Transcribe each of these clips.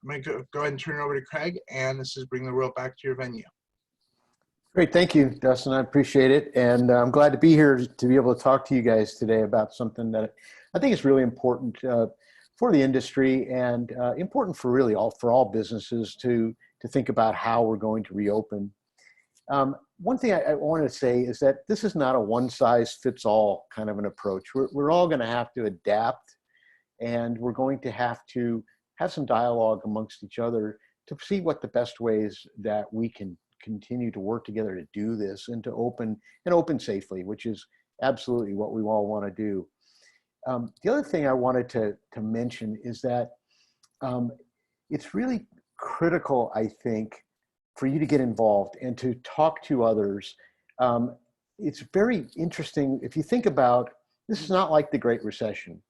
I'm going to go ahead and turn it over to Craig, and this is Bring the World Back to Your Venue. Great, thank you, Dustin. I appreciate it, and I'm glad to be here to be able to talk to you guys today about something that I think is really important for the industry and important for really all businesses to think about how we're going to reopen. One thing I want to say is that this is not a one-size-fits-all kind of an approach. We're all going to have to adapt, and we're going to have some dialogue amongst each other to see what the best ways that we can continue to work together to do this and to open safely, which is absolutely what we all want to do. The other thing I wanted to mention is that it's really critical, I think, for you to get involved and to talk to others. It's very interesting. If you think about, this is not like the Great Recession.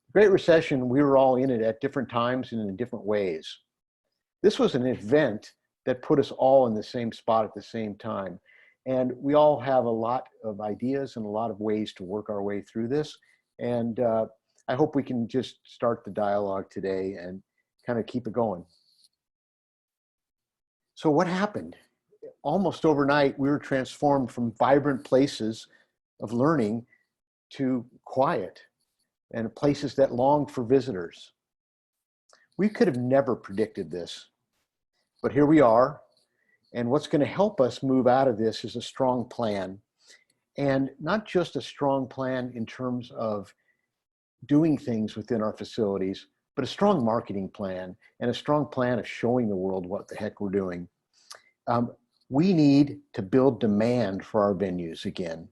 The Great Recession, we were all in it at different times and in different ways. This was an event that put us all in the same spot at the same time. And we all have a lot of ideas and a lot of ways to work our way through this. And I hope we can just start the dialogue today and kind of keep it going. So what happened? Almost overnight, we were transformed from vibrant places of learning to quiet and places that longed for visitors. We could have never predicted this, but here we are. And what's going to help us move out of this is a strong plan. And not just a strong plan in terms of doing things within our facilities, but a strong marketing plan and a strong plan of showing the world what the heck we're doing. We need to build demand for our venues again.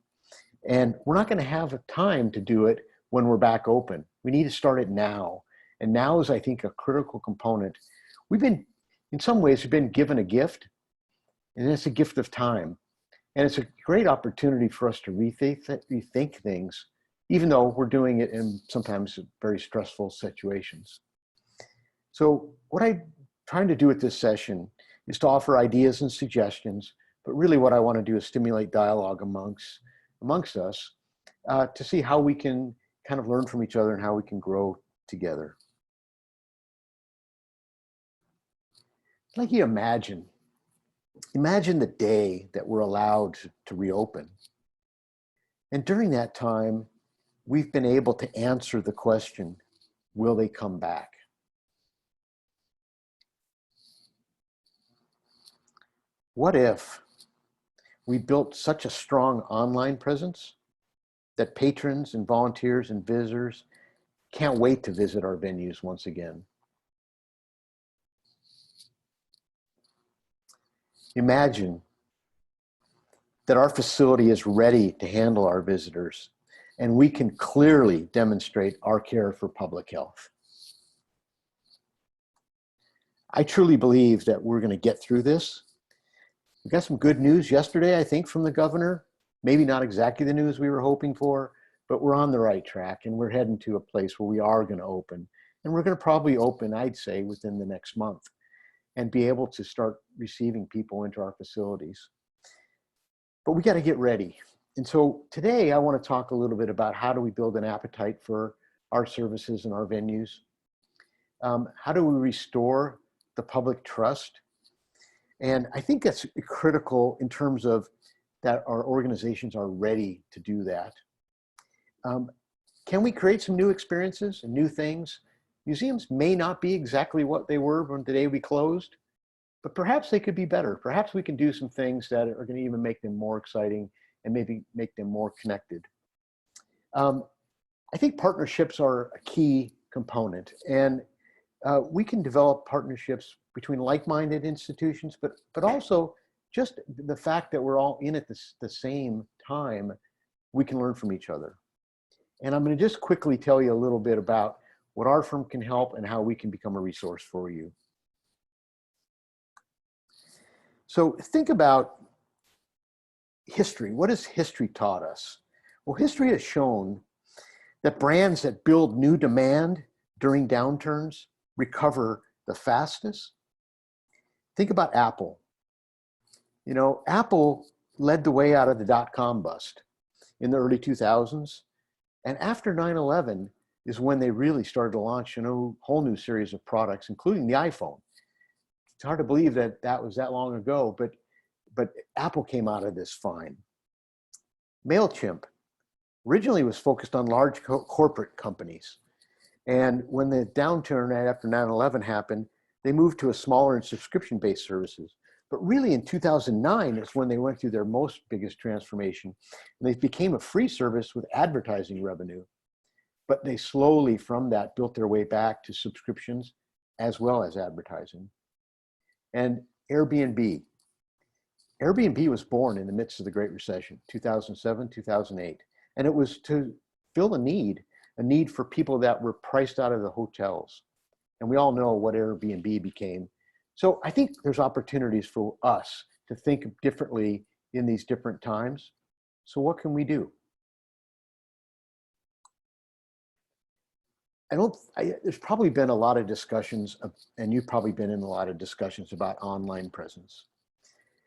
And we're not going to have time to do it when we're back open. We need to start it now. And now is, I think, a critical component. In some ways, we've been given a gift, and it's a gift of time. And it's a great opportunity for us to rethink things, even though we're doing it in sometimes very stressful situations. So what I'm trying to do with this session is to offer ideas and suggestions, but really what I want to do is stimulate dialogue amongst us to see how we can kind of learn from each other and how we can grow together. I'd like you to imagine the day that we're allowed to reopen. And during that time, we've been able to answer the question, will they come back? What if we built such a strong online presence that patrons and volunteers and visitors can't wait to visit our venues once again? Imagine that our facility is ready to handle our visitors, and we can clearly demonstrate our care for public health. I truly believe that we're going to get through this. We got some good news yesterday, I think, from the governor. Maybe not exactly the news we were hoping for, but we're on the right track, and we're heading to a place where we are going to open. And we're going to probably open, I'd say, within the next month, and be able to start receiving people into our facilities. But we got to get ready. And so today I want to talk a little bit about how do we build an appetite for our services and our venues? How do we restore the public trust? And I think that's critical in terms of that our organizations are ready to do that. Can we create some new experiences and new things? Museums may not be exactly what they were when the day we closed, but perhaps they could be better. Perhaps we can do some things that are going to even make them more exciting and maybe make them more connected. I think partnerships are a key component, and we can develop partnerships between like-minded institutions, but also just the fact that we're all in at the same time, we can learn from each other. And I'm going to just quickly tell you a little bit about what our firm can help and how we can become a resource for you. So think about history. What has history taught us? Well, history has shown that brands that build new demand during downturns recover the fastest. Think about Apple. You know, Apple led the way out of the dot-com bust in the early 2000s. And after 9/11 is when they really started to launch a whole new series of products, including the iPhone. It's hard to believe that that was that long ago, but Apple came out of this fine. MailChimp originally was focused on large corporate companies. And when the downturn right after 9/11 happened, they moved to a smaller and subscription-based services. But really in 2009 is when they went through their biggest transformation. And they became a free service with advertising revenue. But they slowly from that built their way back to subscriptions as well as advertising. And Airbnb. Airbnb was born in the midst of the Great Recession, 2007, 2008. And it was to fill a need for people that were priced out of the hotels. And we all know what Airbnb became. So I think there's opportunities for us to think differently in these different times. So what can we do? There's probably been a lot of discussions, and you've probably been in a lot of discussions about online presence.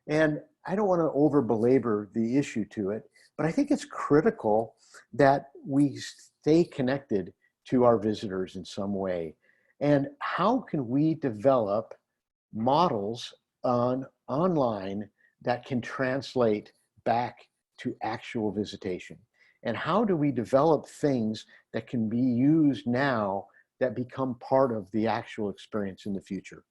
And I don't want to over belabor the issue to it, but I think it's critical that we stay connected to our visitors in some way. And how can we develop models online that can translate back to actual visitation? And how do we develop things that can be used now that become part of the actual experience in the future?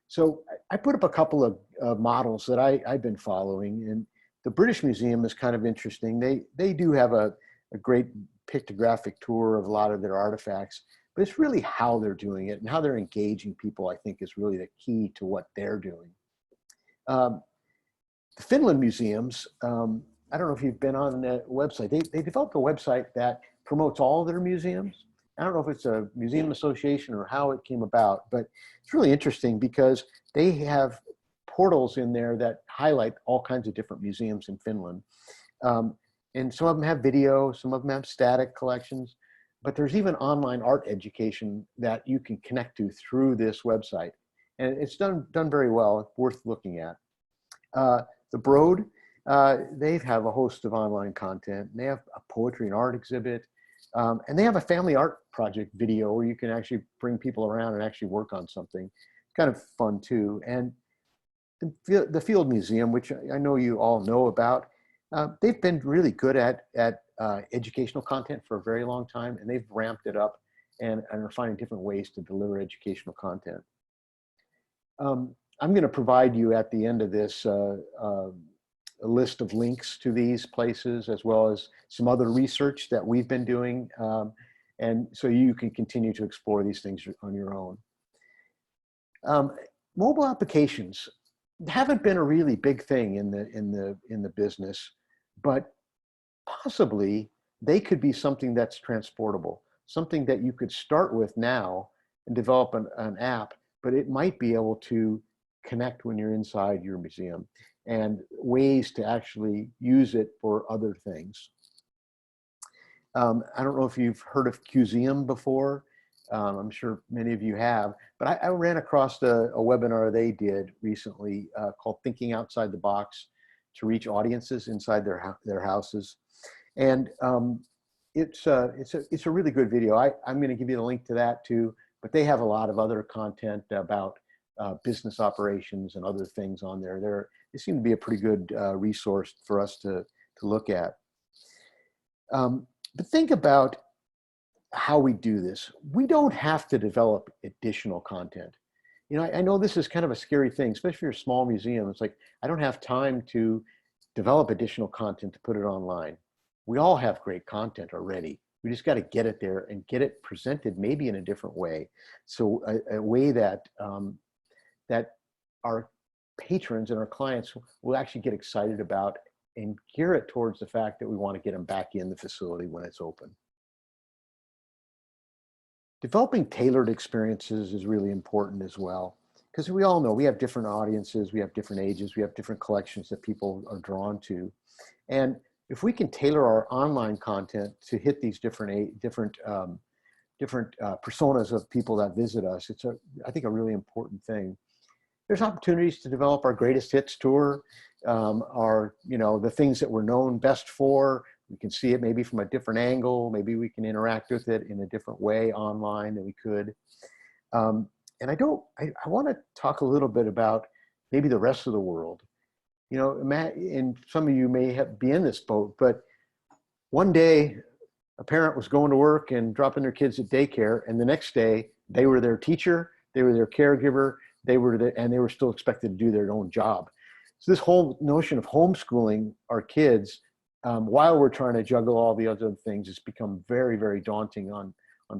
So I put up a couple of models that I've been following, and the British Museum is kind of interesting. They do have a great pictographic tour of a lot of their artifacts, but it's really how they're doing it and how they're engaging people, I think, is really the key to what they're doing. The Finland museums, I don't know if you've been on that website. They developed a website that promotes all their museums. I don't know if it's a museum association or how it came about, but it's really interesting because they have portals in there that highlight all kinds of different museums in Finland. And some of them have video, some of them have static collections, but there's even online art education that you can connect to through this website. And it's done very well, worth looking at. The Broad, they have a host of online content. They have a poetry and art exhibit. And they have a family art project video where you can actually bring people around and actually work on something. It's kind of fun too. And the Field Museum, which I know you all know about, they've been really good at educational content for a very long time, and they've ramped it up and are finding different ways to deliver educational content. I'm going to provide you at the end of this a list of links to these places, as well as some other research that we've been doing. And so you can continue to explore these things on your own. Mobile applications haven't been a really big thing in the business, but possibly they could be something that's transportable, something that you could start with now and develop an app, but it might be able to connect when you're inside your museum, and ways to actually use it for other things. I don't know if you've heard of Museum before. I'm sure many of you have, but I ran across a webinar they did recently called Thinking Outside the Box to reach audiences inside their houses. And it's a really good video. I'm going to give you the link to that too, but they have a lot of other content about business operations and other things on there. They seem to be a pretty good resource for us to look at. But think about how we do this. We don't have to develop additional content. You know, I know this is kind of a scary thing, especially if you're a small museum. It's like, I don't have time to develop additional content to put it online. We all have great content already. We just got to get it there and get it presented maybe in a different way. So a way that, that our patrons and our clients will actually get excited about and gear it towards the fact that we want to get them back in the facility when it's open. Developing tailored experiences is really important as well, because we all know we have different audiences, we have different ages, we have different collections that people are drawn to. And if we can tailor our online content to hit these different personas of people that visit us, it's I think a really important thing. There's opportunities to develop our greatest hits tour, the things that we're known best for. We can see it maybe from a different angle. Maybe we can interact with it in a different way online than we could. I want to talk a little bit about maybe the rest of the world. You know, Matt, and some of you may be in this boat, but one day a parent was going to work and dropping their kids at daycare, and the next day they were their teacher, they were their caregiver, and they were still expected to do their own job. So this whole notion of homeschooling our kids while we're trying to juggle all the other things has become very, very daunting on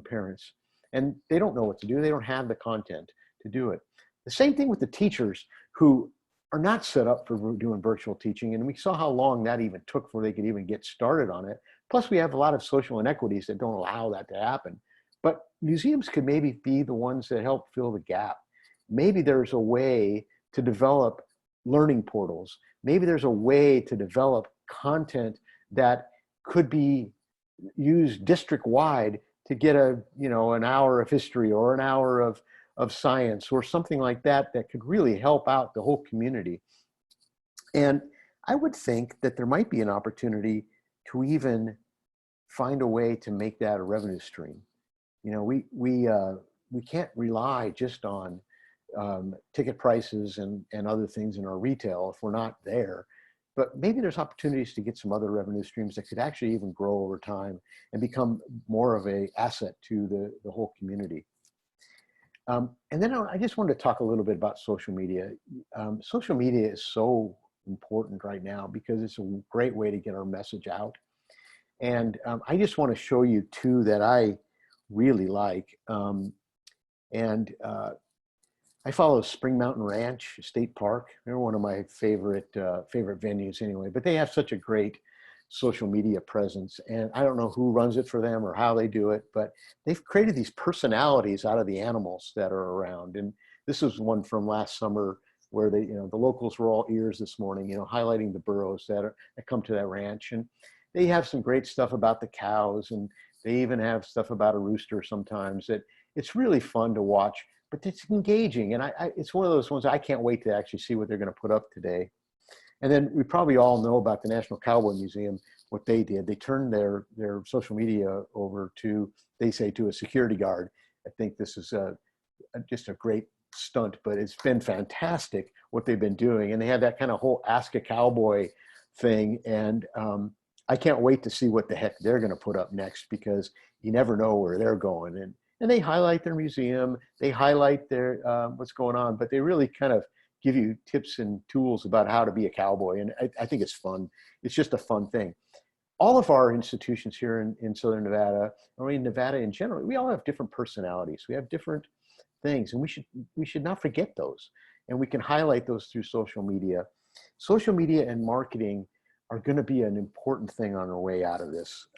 parents. And they don't know what to do. They don't have the content to do it. The same thing with the teachers who are not set up for doing virtual teaching. And we saw how long that even took before they could even get started on it. Plus, we have a lot of social inequities that don't allow that to happen. But museums could maybe be the ones that help fill the gap. Maybe there's a way to develop learning portals. Maybe there's a way to develop content that could be used district-wide to get an hour of history or an hour of science or something like that that could really help out the whole community. And I would think that there might be an opportunity to even find a way to make that a revenue stream. You know, we can't rely just on ticket prices and other things in our retail if we're not there. But maybe there's opportunities to get some other revenue streams that could actually even grow over time and become more of an asset to the whole community. And then I just wanted to talk a little bit about social media. Social media is so important right now because it's a great way to get our message out. And I just want to show you two that I really like. I follow Spring Mountain Ranch State Park. They're one of my favorite venues anyway, but they have such a great social media presence. And I don't know who runs it for them or how they do it, but they've created these personalities out of the animals that are around. And this was one from last summer where the locals were all ears this morning, highlighting the burros that come to that ranch. And they have some great stuff about the cows, and they even have stuff about a rooster sometimes that it's really fun to watch. But it's engaging, and it's one of those ones I can't wait to actually see what they're going to put up today. And then we probably all know about the National Cowboy Museum, what they did. They turned their social media over to, they say, to a security guard. I think this is just a great stunt, but it's been fantastic what they've been doing. And they have that kind of whole Ask a Cowboy thing. And I can't wait to see what the heck they're going to put up next, because you never know where they're going. And they highlight their museum, they highlight their what's going on, but they really kind of give you tips and tools about how to be a cowboy. And I think it's fun. It's just a fun thing. All of our institutions here in Southern Nevada, or in Nevada in general, we all have different personalities. We have different things, and we should not forget those. And we can highlight those through social media. Social media and marketing are going to be an important thing on our way out of this.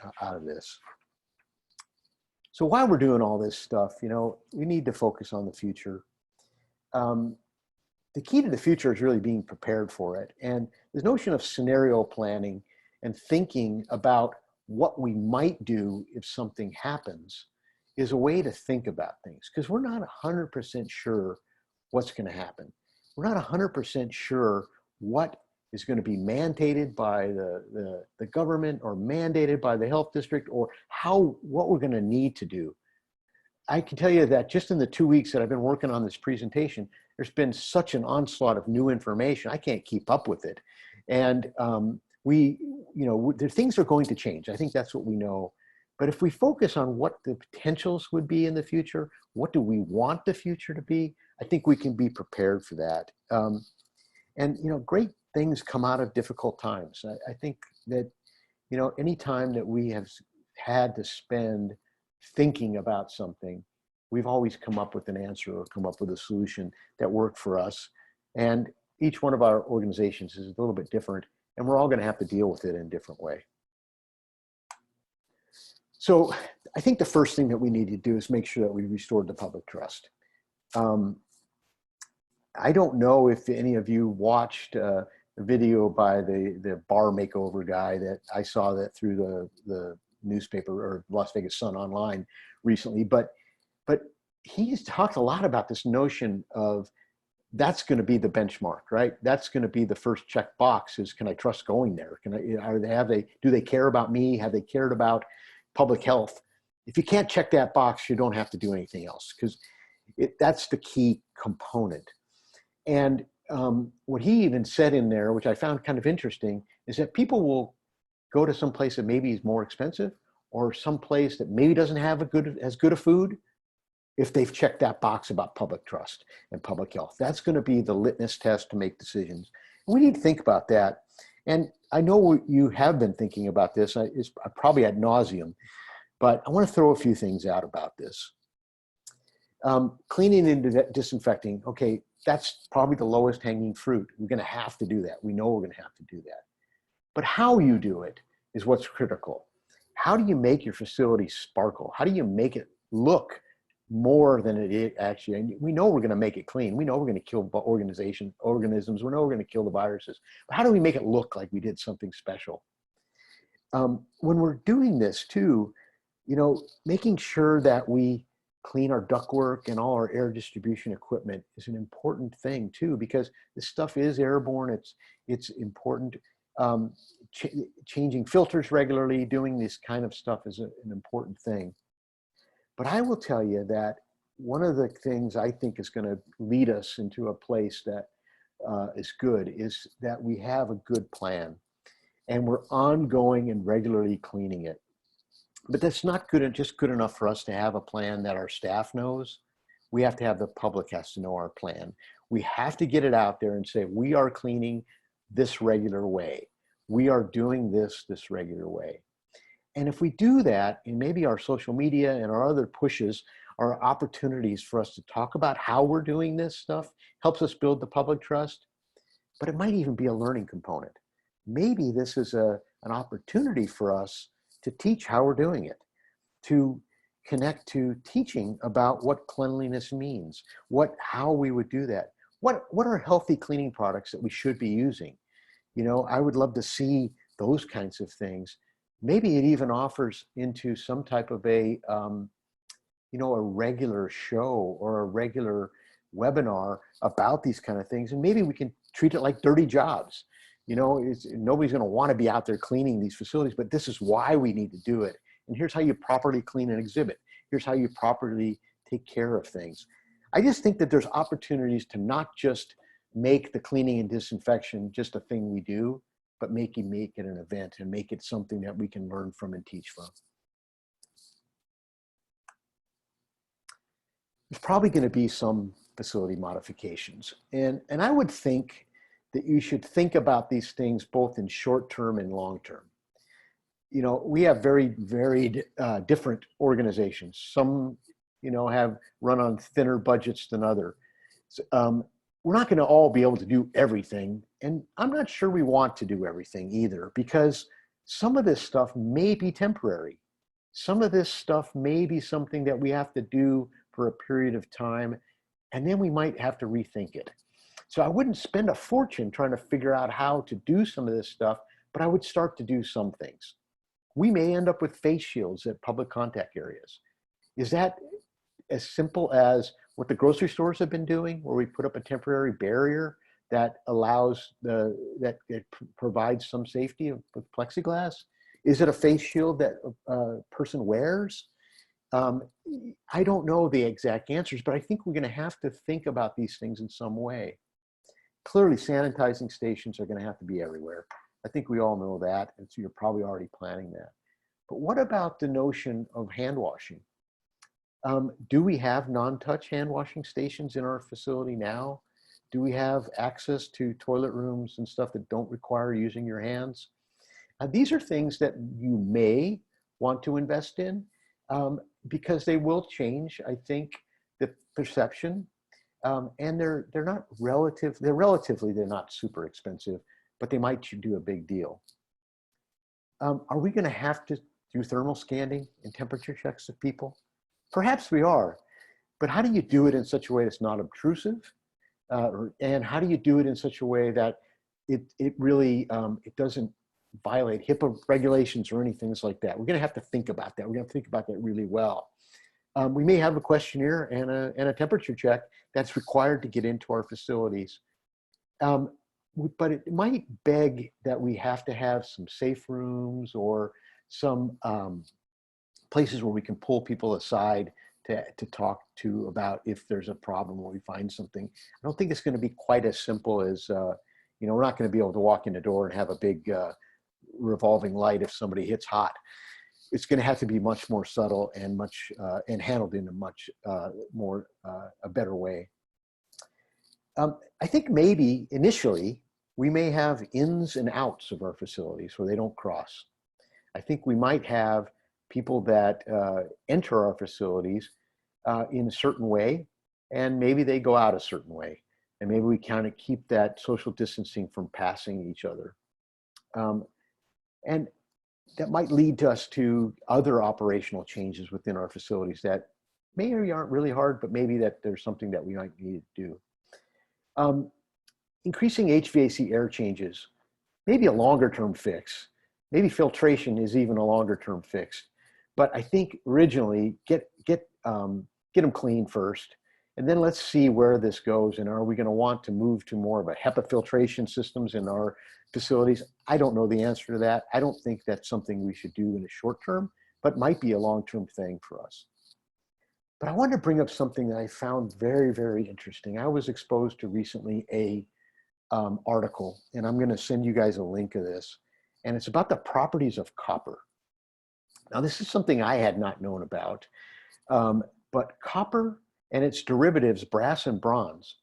So while we're doing all this stuff, we need to focus on the future. The key to the future is really being prepared for it. And this notion of scenario planning and thinking about what we might do if something happens is a way to think about things, because we're not 100% sure what's going to happen. We're not 100% sure what is going to be mandated by the government or mandated by the health district, or what we're going to need to do. I can tell you that just in the 2 weeks that I've been working on this presentation, there's been such an onslaught of new information. I can't keep up with it. And things are going to change. I think that's what we know. But if we focus on what the potentials would be in the future, what do we want the future to be, I think we can be prepared for that. Great things come out of difficult times. I think that, any time that we have had to spend thinking about something, we've always come up with an answer or come up with a solution that worked for us. And each one of our organizations is a little bit different, and we're all going to have to deal with it in a different way. So I think the first thing that we need to do is make sure that we restore the public trust. I don't know if any of you watched a video by the bar makeover guy that I saw that through the newspaper or Las Vegas Sun online recently, but he's talked a lot about this notion of that's going to be the benchmark, right? That's going to be the first check box is, can I trust going there? Do they care about me? Have they cared about public health? If you can't check that box, you don't have to do anything else, because That's the key component. And what he even said in there, which I found kind of interesting, is that people will go to some place that maybe is more expensive, or some place that maybe doesn't have as good a food, if they've checked that box about public trust and public health. That's going to be the litmus test to make decisions. We need to think about that. And I know you have been thinking about this, it's probably ad nauseum, but I want to throw a few things out about this. Cleaning and disinfecting, okay, that's probably the lowest hanging fruit. We're going to have to do that. We know we're going to have to do that. But how you do it is what's critical. How do you make your facility sparkle? How do you make it look more than it is actually? And we know we're going to make it clean. We know we're going to kill organisms. We know we're going to kill the viruses. But how do we make it look like we did something special? When we're doing this too, making sure that we clean our ductwork and all our air distribution equipment is an important thing too, because this stuff is airborne. It's important. Changing filters regularly, doing this kind of stuff is an important thing. But I will tell you that one of the things I think is going to lead us into a place that is good is that we have a good plan and we're ongoing and regularly cleaning it. But that's not just good enough for us to have a plan that our staff knows. We have to have the public has to know our plan. We have to get it out there and say, we are cleaning this regular way. We are doing this regular way. And if we do that, and maybe our social media and our other pushes are opportunities for us to talk about how we're doing this stuff, helps us build the public trust, but it might even be a learning component. Maybe this is an opportunity for us to teach how we're doing it, to connect to teaching about what cleanliness means, how we would do that. What are healthy cleaning products that we should be using? I would love to see those kinds of things. Maybe it even offers into some type of a regular show or a regular webinar about these kind of things. And maybe we can treat it like dirty jobs. Nobody's going to want to be out there cleaning these facilities, but this is why we need to do it. And here's how you properly clean an exhibit. Here's how you properly take care of things. I just think that there's opportunities to not just make the cleaning and disinfection just a thing we do, but make it an event and make it something that we can learn from and teach from. There's probably going to be some facility modifications. And I would think that you should think about these things both in short term and long term. We have very varied, different organizations. Some, have run on thinner budgets than others. We're not going to all be able to do everything. And I'm not sure we want to do everything either, because some of this stuff may be temporary. Some of this stuff may be something that we have to do for a period of time, and then we might have to rethink it. So I wouldn't spend a fortune trying to figure out how to do some of this stuff, but I would start to do some things. We may end up with face shields at public contact areas. Is that as simple as what the grocery stores have been doing, where we put up a temporary barrier that allows that provides some safety with plexiglass? Is it a face shield that a person wears? I don't know the exact answers, but I think we're going to have to think about these things in some way. Clearly, sanitizing stations are going to have to be everywhere. I think we all know that, and so you're probably already planning that. But what about the notion of hand washing? Do we have non-touch hand washing stations in our facility now? Do we have access to toilet rooms and stuff that don't require using your hands? These are things that you may want to invest in because they will change, I think, the perception. And they're not relative. They're not super expensive, but they might do a big deal. Are we going to have to do thermal scanning and temperature checks of people? Perhaps we are, but how do you do it in such a way that's not obtrusive? And how do you do it in such a way that it really it doesn't violate HIPAA regulations or anything like that? We're going to have to think about that. We're going to think about that really well. We may have a questionnaire and a temperature check that's required to get into our facilities. But it might beg that we have to have some safe rooms or some places where we can pull people aside to talk to about if there's a problem or we find something. I don't think it's going to be quite as simple as, we're not going to be able to walk in the door and have a big revolving light if somebody hits hot. It's going to have to be much more subtle and and handled in a much more a better way. I think maybe initially we may have ins and outs of our facilities where they don't cross. I think we might have people that enter our facilities in a certain way, and maybe they go out a certain way. And maybe we kind of keep that social distancing from passing each other. And that might lead to us to other operational changes within our facilities that maybe aren't really hard, but maybe that there's something that we might need to do. Increasing HVAC air changes, maybe a longer term fix. Maybe filtration is even a longer term fix. But I think originally get them clean first, and then let's see where this goes. And are we going to want to move to more of a HEPA filtration systems in our facilities? I don't know the answer to that. I don't think that's something we should do in the short term, but might be a long-term thing for us. But I wanted to bring up something that I found very, very interesting. I was exposed to recently a article, and I'm going to send you guys a link of this, and it's about the properties of copper. Now, this is something I had not known about, but copper and its derivatives, brass and bronze,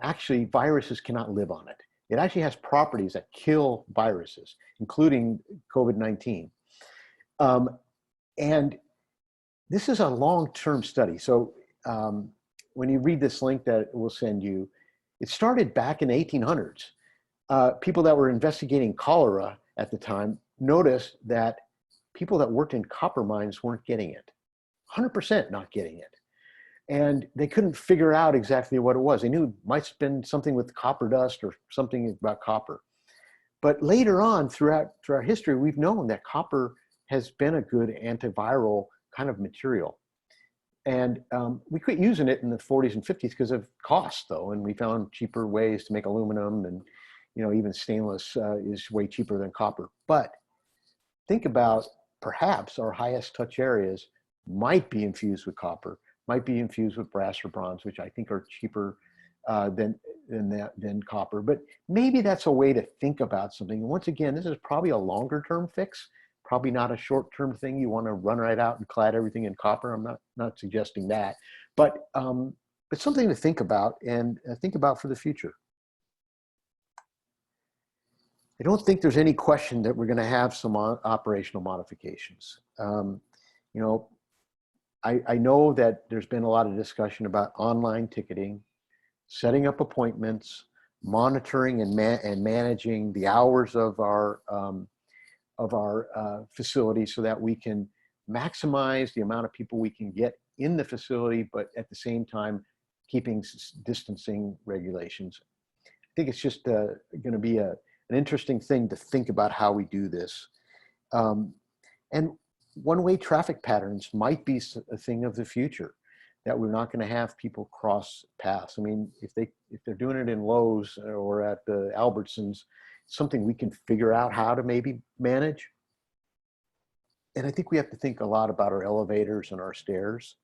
actually viruses cannot live on it. It actually has properties that kill viruses, including COVID-19. And this is a long-term study. So when you read this link that we'll send you, it started back in the 1800s. People that were investigating cholera at the time noticed that people that worked in copper mines weren't getting it, 100% not getting it. And they couldn't figure out exactly what it was. They knew it might have been something with copper dust or something about copper. But later on, throughout our history, we've known that copper has been a good antiviral kind of material. And we quit using it in the 40s and 50s because of cost, though. And we found cheaper ways to make aluminum, and even stainless is way cheaper than copper. But think about perhaps our highest touch areas might be infused with copper, might be infused with brass or bronze, which I think are cheaper than copper. But maybe that's a way to think about something. Once again, this is probably a longer term fix, probably not a short term thing. You want to run right out and clad everything in copper. I'm not suggesting that, but something to think about and think about for the future. I don't think there's any question that we're going to have some operational modifications. I know that there's been a lot of discussion about online ticketing, setting up appointments, monitoring and managing the hours of our facility so that we can maximize the amount of people we can get in the facility, but at the same time keeping distancing regulations. I think it's just going to be an interesting thing to think about how we do this. And one-way traffic patterns might be a thing of the future, that we're not going to have people cross paths. I mean, if they're doing it in Lowe's or at the Albertsons, something we can figure out how to maybe manage. And I think we have to think a lot about our elevators and our stairs.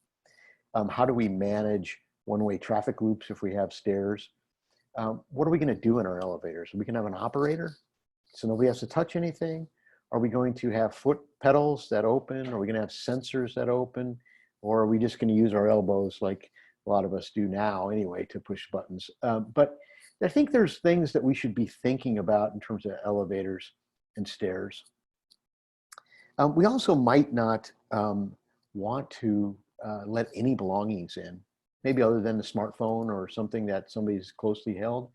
How do we manage one-way traffic loops if we have stairs? What are we going to do in our elevators? Are we going to have an operator so nobody has to touch anything? Are we going to have foot pedals that open? Are we going to have sensors that open? Or are we just going to use our elbows like a lot of us do now anyway to push buttons? But I think there's things that we should be thinking about in terms of elevators and stairs. We also might not want to let any belongings in, maybe other than the smartphone or something that somebody's closely held,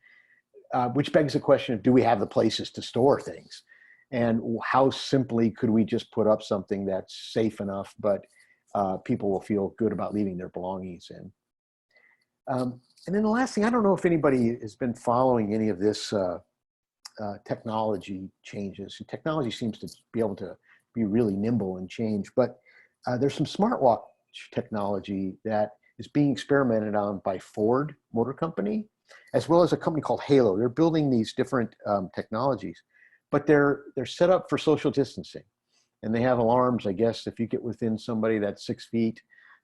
which begs the question of, do we have the places to store things? And how simply could we just put up something that's safe enough, but people will feel good about leaving their belongings in? And then the last thing, I don't know if anybody has been following any of this technology changes. Technology seems to be able to be really nimble and change, but there's some smartwatch technology that is being experimented on by Ford Motor Company, as well as a company called Halo. They're building these different technologies, but they're set up for social distancing. And they have alarms, I guess, if you get within somebody that's 6 feet,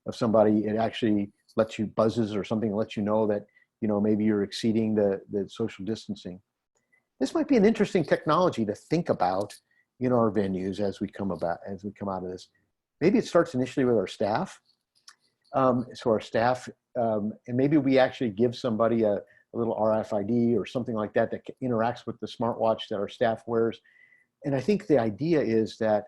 of somebody, it actually lets you buzzes or something, lets you know that, maybe you're exceeding the social distancing. This might be an interesting technology to think about in our venues as we come out of this. Maybe it starts initially with our staff. So our staff, and maybe we actually give somebody a little RFID or something like that that interacts with the smartwatch that our staff wears. And I think the idea is that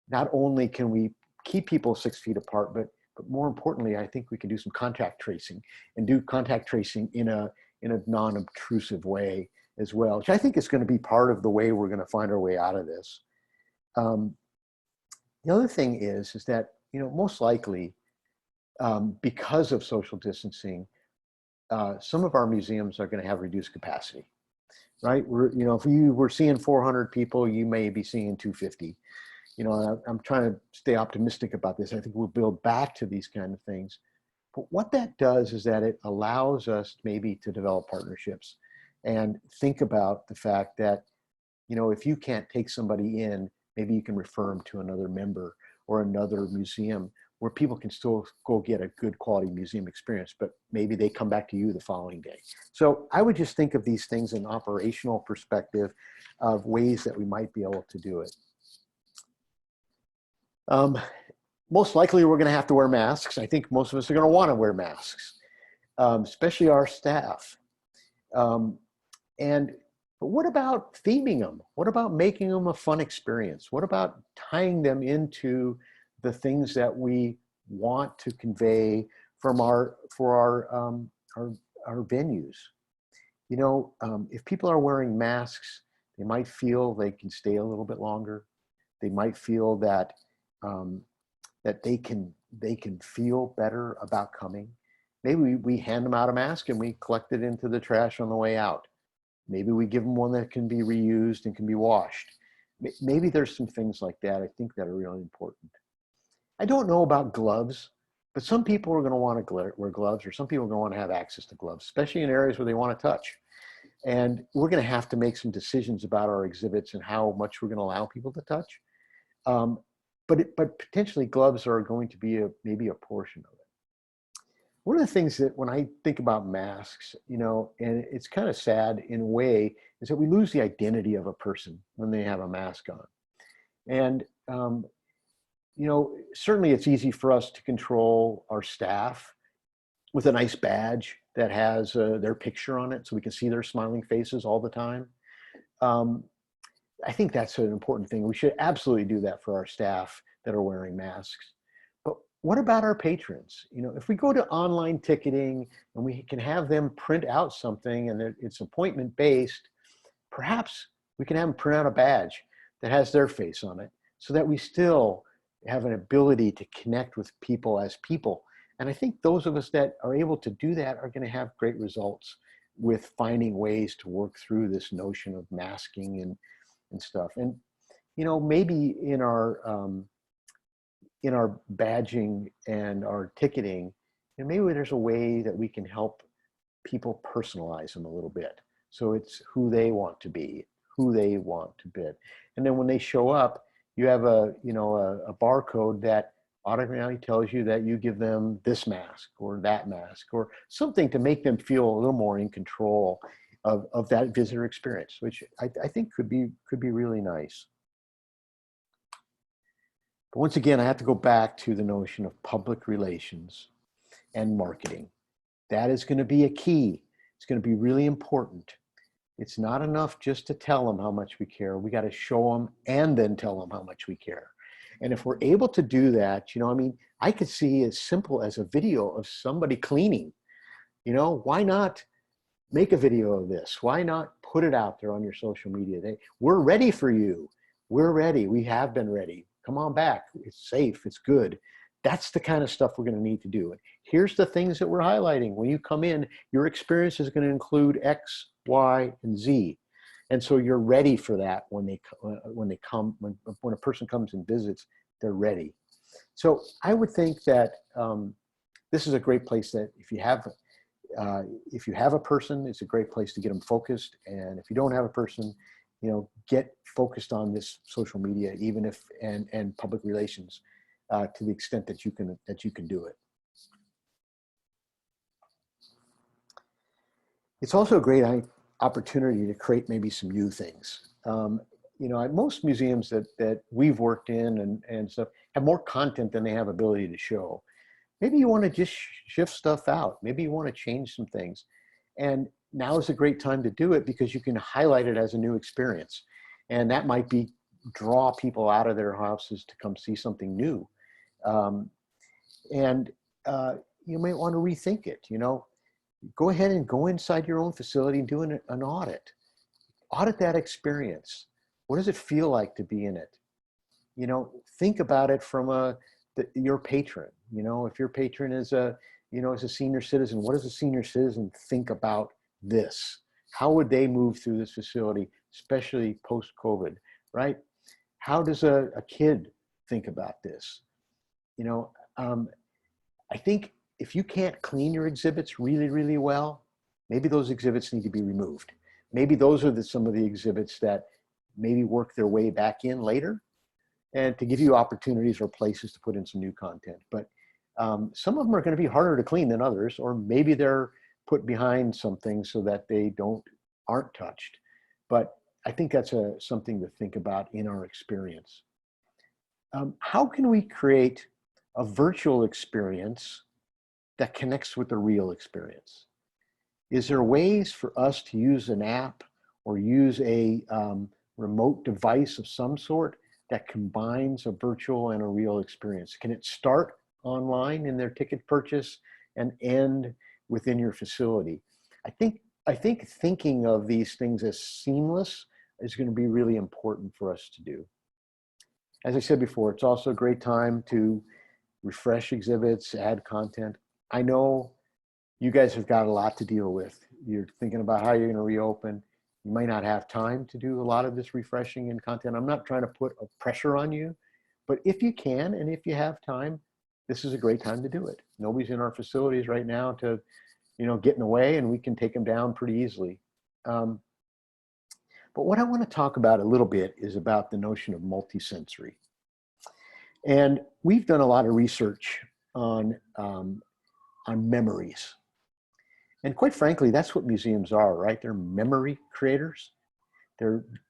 not only can we keep people 6 feet apart, but more importantly, I think we can do some contact tracing and do contact tracing in a non-obtrusive way as well, which I think is going to be part of the way we're going to find our way out of this. The other thing is that, most likely, because of social distancing, some of our museums are going to have reduced capacity, right? If you were seeing 400 people, you may be seeing 250. I'm trying to stay optimistic about this. I think we'll build back to these kind of things. But what that does is that it allows us maybe to develop partnerships and think about the fact that, if you can't take somebody in, maybe you can refer them to another member or another museum where people can still go get a good quality museum experience, but maybe they come back to you the following day. So I would just think of these things in operational perspective of ways that we might be able to do it. Most likely we're going to have to wear masks. I think most of us are going to want to wear masks, especially our staff. But what about theming them? What about making them a fun experience? What about tying them into the things that we want to convey for our venues? If people are wearing masks, they might feel they can stay a little bit longer. They might feel that that they can feel better about coming. Maybe we hand them out a mask and we collect it into the trash on the way out. Maybe we give them one that can be reused and can be washed. Maybe there's some things like that I think that are really important. I don't know about gloves, but some people are going to want to wear gloves, or some people are going to want to have access to gloves, especially in areas where they want to touch. And we're going to have to make some decisions about our exhibits and how much we're going to allow people to touch. But potentially gloves are going to be maybe a portion of it. One of the things that when I think about masks, and it's kind of sad in a way, is that we lose the identity of a person when they have a mask on. And, certainly it's easy for us to control our staff with a nice badge that has their picture on it so we can see their smiling faces all the time. I think that's an important thing. We should absolutely do that for our staff that are wearing masks. But what about our patrons? If we go to online ticketing and we can have them print out something and it's appointment based, perhaps we can have them print out a badge that has their face on it so that we still have an ability to connect with people as people. And I think those of us that are able to do that are going to have great results with finding ways to work through this notion of masking and stuff. And maybe in our badging and our ticketing, maybe there's a way that we can help people personalize them a little bit, so it's who they want to be, who they want to bid. And then when they show up, you have a barcode that automatically tells you that you give them this mask or that mask or something to make them feel a little more in control of that visitor experience, which I think could be really nice. But once again, I have to go back to the notion of public relations and marketing. That is going to be a key. It's going to be really important. It's not enough just to tell them how much we care. We got to show them and then tell them how much we care. And if we're able to do that, I could see as simple as a video of somebody cleaning. Why not make a video of this? Why not put it out there on your social media? We're ready for you. We're ready. We have been ready. Come on back. It's safe. It's good. That's the kind of stuff we're going to need to do. And here's the things that we're highlighting. When you come in, your experience is going to include X, Y, and Z. And so you're ready for that when a person comes and visits, they're ready. So I would think that this is a great place that if you have a person, it's a great place to get them focused. And if you don't have a person, get focused on this social media, even if, and public relations. to the extent that you can do it. It's also a great opportunity to create maybe some new things. You know, at most museums that we've worked in and stuff have more content than they have ability to show. Maybe you want to just shift stuff out. Maybe you want to change some things. And now is a great time to do it because you can highlight it as a new experience. And that might be draw people out of their houses to come see something new. You might want to rethink it, you know. Go ahead and go inside your own facility and do an audit. Audit that experience. What does it feel like to be in it? You know, think about it from your patron. You know, if your patron is a senior citizen, what does a senior citizen think about this? How would they move through this facility, especially post-COVID, right? How does a kid think about this? You know, I think if you can't clean your exhibits really, really well, maybe those exhibits need to be removed. Maybe those are some of the exhibits that maybe work their way back in later and to give you opportunities or places to put in some new content. But some of them are going to be harder to clean than others, or maybe they're put behind something so that they aren't touched. But I think that's something to think about in our experience. How can we create a virtual experience that connects with the real experience? Is there ways for us to use an app or use a remote device of some sort that combines a virtual and a real experience? Can it start online in their ticket purchase and end within your facility? I think thinking of these things as seamless is going to be really important for us to do. As I said before, it's also a great time to refresh exhibits, add content. I know you guys have got a lot to deal with. You're thinking about how you're going to reopen. You might not have time to do a lot of this refreshing and content. I'm not trying to put a pressure on you, but if you can and if you have time, this is a great time to do it. Nobody's in our facilities right now to, you know, get in the way, and we can take them down pretty easily. But what I want to talk about a little bit is about the notion of multisensory. And we've done a lot of research on memories. And quite frankly, that's what museums are, right? They're memory creators.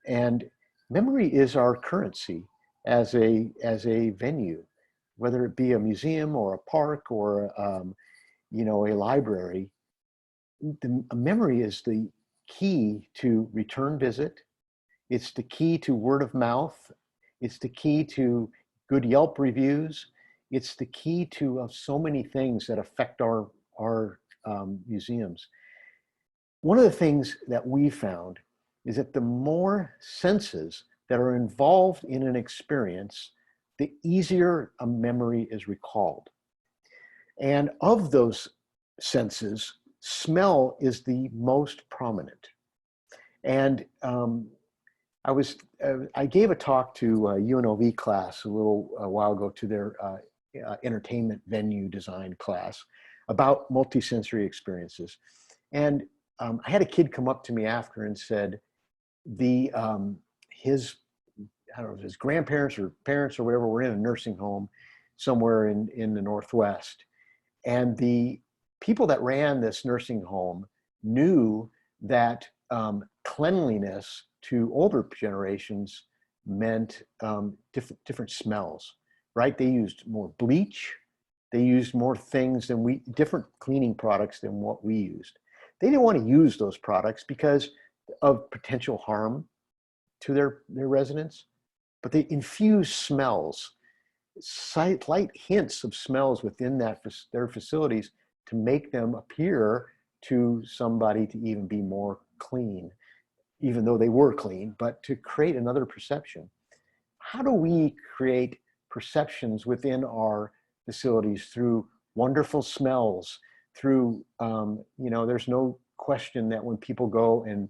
And memory is our currency as a venue, whether it be a museum or a park or you know, a library. A memory is the key to return visit. It's the key to word of mouth. It's the key to good Yelp reviews. It's the key to so many things that affect our museums. One of the things that we found is that the more senses that are involved in an experience, the easier a memory is recalled. And of those senses, smell is the most prominent. And I gave a talk to a UNLV class a while ago, to their entertainment venue design class, about multisensory experiences. And I had a kid come up to me after and said his grandparents or parents or whatever were in a nursing home somewhere in the Northwest. And the people that ran this nursing home knew that cleanliness to older generations meant different smells, right? They used more bleach. They used more things different cleaning products than what we used. They didn't want to use those products because of potential harm to their residents, but they infuse smells, slight hints of smells within their facilities to make them appear to somebody to even be more clean, even though they were clean, but to create another perception. How do we create perceptions within our facilities through wonderful smells, through, you know, there's no question that when people go and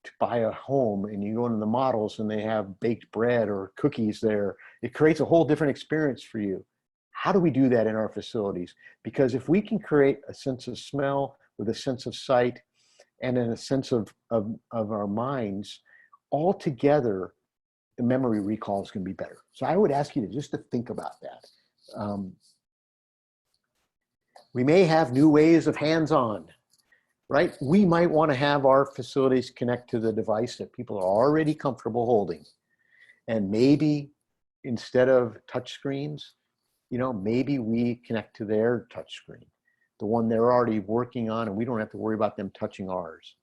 to buy a home and you go into the models and they have baked bread or cookies there, it creates a whole different experience for you. How do we do that in our facilities? Because if we can create a sense of smell with a sense of sight and then a sense of our minds, all together, the memory recall is going to be better. So I would ask you to think about that. We may have new ways of hands-on, right? We might want to have our facilities connect to the device that people are already comfortable holding. And maybe instead of touch screens, maybe we connect to their touch screen, the one they're already working on, and we don't have to worry about them touching ours,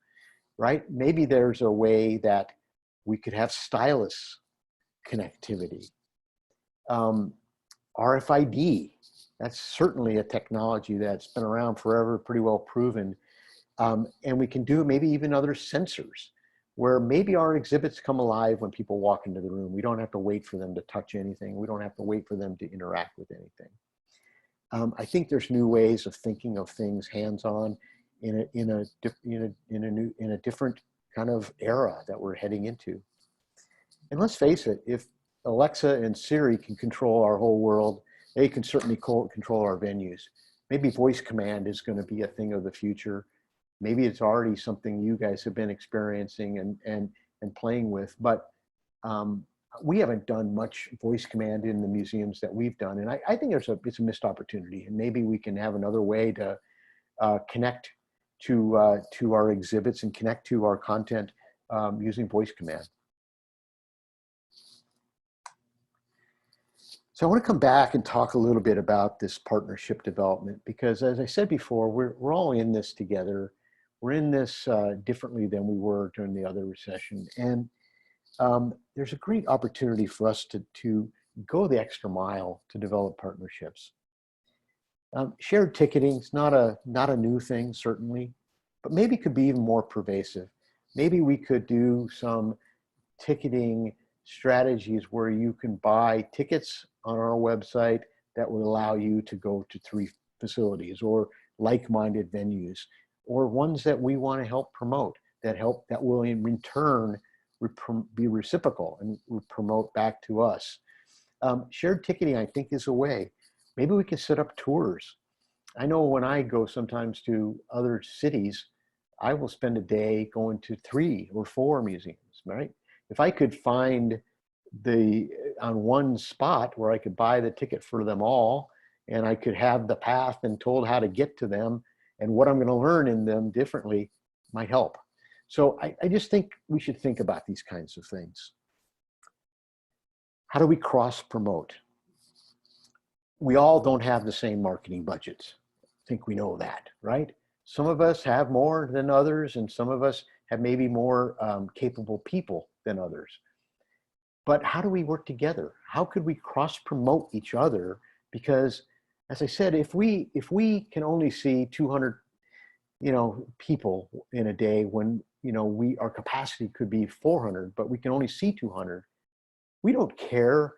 right? Maybe there's a way that we could have stylus connectivity. RFID, that's certainly a technology that's been around forever, pretty well proven. And we can do maybe even other sensors where maybe our exhibits come alive when people walk into the room. We don't have to wait for them to touch anything. We don't have to wait for them to interact with anything. I think there's new ways of thinking of things hands-on in a different kind of era that we're heading into. And let's face it, if Alexa and Siri can control our whole world, they can certainly control our venues. Maybe voice command is going to be a thing of the future. Maybe it's already something you guys have been experiencing and playing with, but we haven't done much voice command in the museums that we've done. And I think it's a missed opportunity, and maybe we can have another way to connect to our exhibits and connect to our content using voice command. So I want to come back and talk a little bit about this partnership development, because as I said before, we're all in this together. We're in this differently than we were during the other recession. And there's a great opportunity for us to go the extra mile to develop partnerships. Shared ticketing is not a new thing, certainly, but maybe could be even more pervasive. Maybe we could do some ticketing strategies where you can buy tickets on our website that would allow you to go to 3 facilities or like-minded venues, or ones that we want to help promote, that will in return be reciprocal and promote back to us. Shared ticketing, I think, is a way. Maybe we can set up tours. I know when I go sometimes to other cities, I will spend a day going to 3 or 4 museums, right? If I could find on one spot where I could buy the ticket for them all, and I could have the path and told how to get to them and what I'm going to learn in them differently, might help. So I just think we should think about these kinds of things. How do we cross promote? We all don't have the same marketing budgets. I think we know that, right? Some of us have more than others, and some of us have maybe more capable people than others. But how do we work together? How could we cross promote each other? Because as I said, if we can only see 200, people in a day when, our capacity could be 400, but we can only see 200. We don't care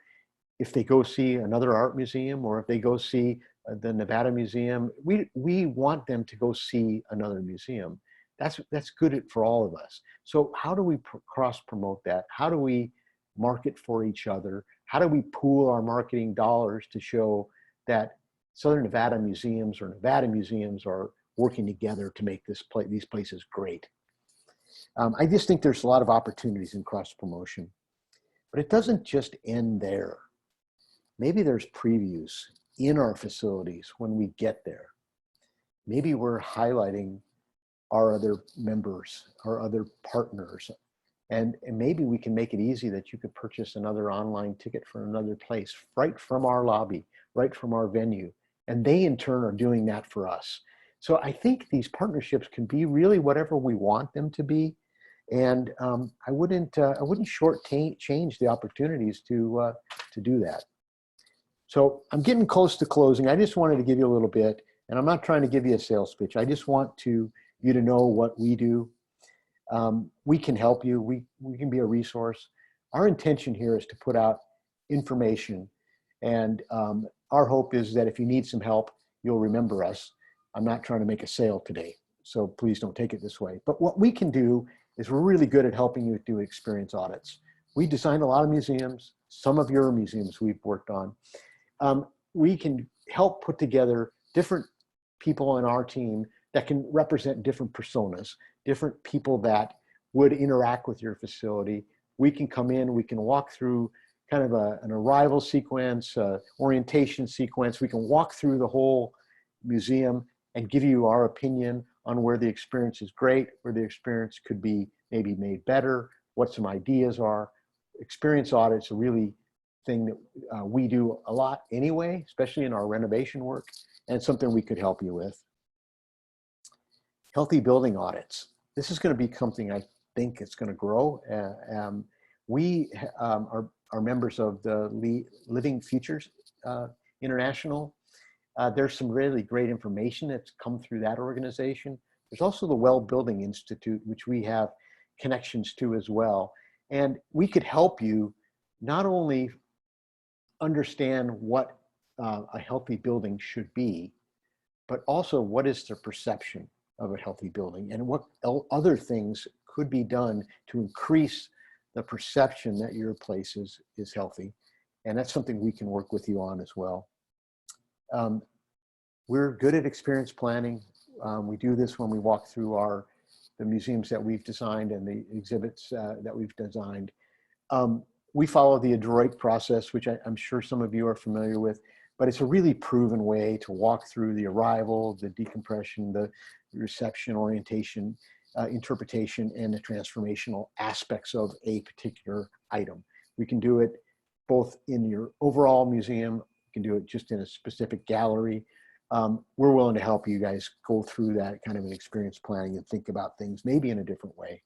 if they go see another art museum or if they go see the Nevada Museum. We want them to go see another museum. That's good for all of us. So how do we cross promote that? How do we market for each other? How do we pool our marketing dollars to show that Southern Nevada museums or Nevada museums are working together to make these places great? I just think there's a lot of opportunities in cross promotion, but it doesn't just end there. Maybe there's previews in our facilities when we get there. Maybe we're highlighting our other members, our other partners, and maybe we can make it easy that you could purchase another online ticket for another place right from our lobby, right from our venue. And they in turn are doing that for us. So I think these partnerships can be really whatever we want them to be. And I wouldn't shortchange the opportunities to do that. So I'm getting close to closing. I just wanted to give you a little bit, and I'm not trying to give you a sales pitch. I just want you to know what we do. We can help you. We can be a resource. Our intention here is to put out information, and our hope is that if you need some help, you'll remember us. I'm not trying to make a sale today, so please don't take it this way. But what we can do is we're really good at helping you do experience audits. We designed a lot of museums. Some of your museums we've worked on. We can help put together different people on our team that can represent different personas, different people that would interact with your facility. We can come in, we can walk through kind of an arrival sequence, orientation sequence. We can walk through the whole museum and give you our opinion on where the experience is great, where the experience could be maybe made better, what some ideas are. Experience audits are really thing that we do a lot anyway, especially in our renovation work, and something we could help you with. Healthy building audits. This is going to be something I think it's going to grow. We are members of the Living Futures International. There's some really great information that's come through that organization. There's also the Well Building Institute, which we have connections to as well. And we could help you not only understand what a healthy building should be, but also what is the perception of a healthy building and what other things could be done to increase the perception that your place is healthy. And that's something we can work with you on as well. We're good at experience planning. We do this when we walk through the museums that we've designed and the exhibits that we've designed. We follow the Adroit process, which I'm sure some of you are familiar with, but it's a really proven way to walk through the arrival, the decompression, the reception, orientation, interpretation, and the transformational aspects of a particular item. We can do it both in your overall museum, you can do it just in a specific gallery. We're willing to help you guys go through that kind of an experience planning and think about things maybe in a different way.